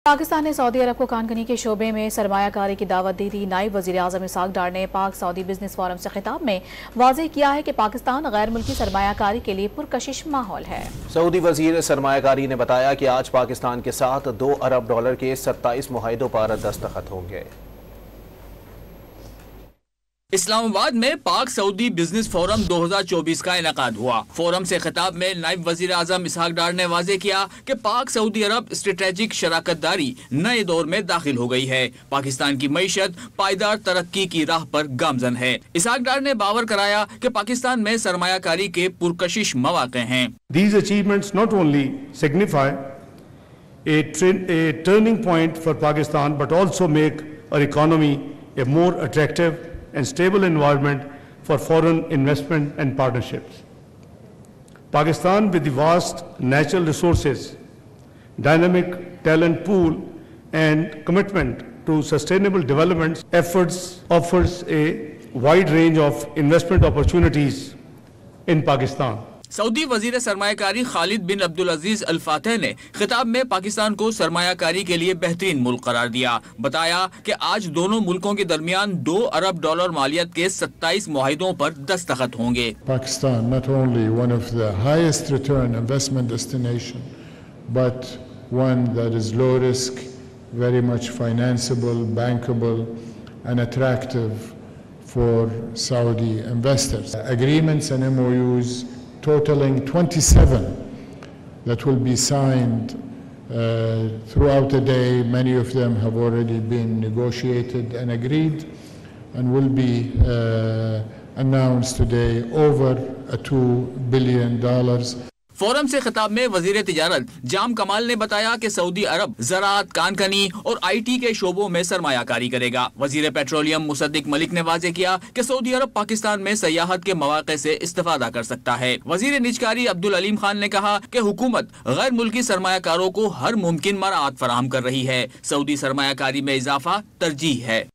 पाकिस्तान ने सऊदी अरब को कानकनी के शोबे में सरमायाकारी की दावत दी थी। नायब वज़ीर आज़म इसाक डार ने पाक सऊदी बिजनेस फोरम से खिताब में वाज़ेह किया है कि पाकिस्तान गैर मुल्की सरमायाकारी के लिए पुरकशिश माहौल है। सऊदी वज़ीर सरमायाकारी ने बताया कि आज पाकिस्तान के साथ $2 अरब के 27 मुआहिदों पर दस्तखत होंगे। इस्लामाबाद में पाक सऊदी बिजनेस फोरम 2024 का इनेकाद हुआ। फोरम से खिताब में नायब वजीर आजम इसाक डार ने वाज़ेह किया कि पाक सऊदी अरब स्ट्रेटेजिक शराकत दारी नए दौर में दाखिल हो गई है। पाकिस्तान की मईशत पायदार तरक्की की राह पर गामजन है। इसाक डार ने बावर कराया कि पाकिस्तान में सरमायाकारी के पुरकशिश मौके हैं। These achievements not only signify a turning point for Pakistan but also make our economy a more attractive and stable environment for foreign investment and partnerships. Pakistan, with the vast natural resources, dynamic talent pool and commitment to sustainable development efforts, offers a wide range of investment opportunities in Pakistan. Saudi वजीर सरमायाकारी खालिद बिन अब्दुल अजीज अल फातह ने खिताब में पाकिस्तान को सरमायाकारी के लिए बेहतरीन मुल्क करार दिया। बताया कि आज दोनों मुल्कों के दरमियान $2 अरब मालियत के 27 मुआहिदों पर दस्तखत होंगे। Pakistan not only one of the highest return investment destination, but one that is low risk, very much financeable, bankable, and attractive for Saudi investors. Agreements and MOUs totaling 27 that will be signed throughout the day. Many of them have already been negotiated and agreed and will be announced today, over $2 billion. Forum से खिताब में वजीर तिजारत जाम कमाल ने बताया कि Saudi अरब ज़राअत, कानकनी और IT के शोबों में सरमायाकारी करेगा। वजीर पेट्रोलियम मुसद्दिक मलिक ने वाज़ेह किया कि सऊदी अरब पाकिस्तान में सयाहत के मौके से इस्तेफादा कर सकता है। वजीर निजकारी अब्दुल अलीम खान ने कहा कि हुकूमत गैर मुल्की सरमायाकारों को हर मुमकिन मराहत फराहम कर रही है। सऊदी सरमायाकारी में इजाफा तरजीह है।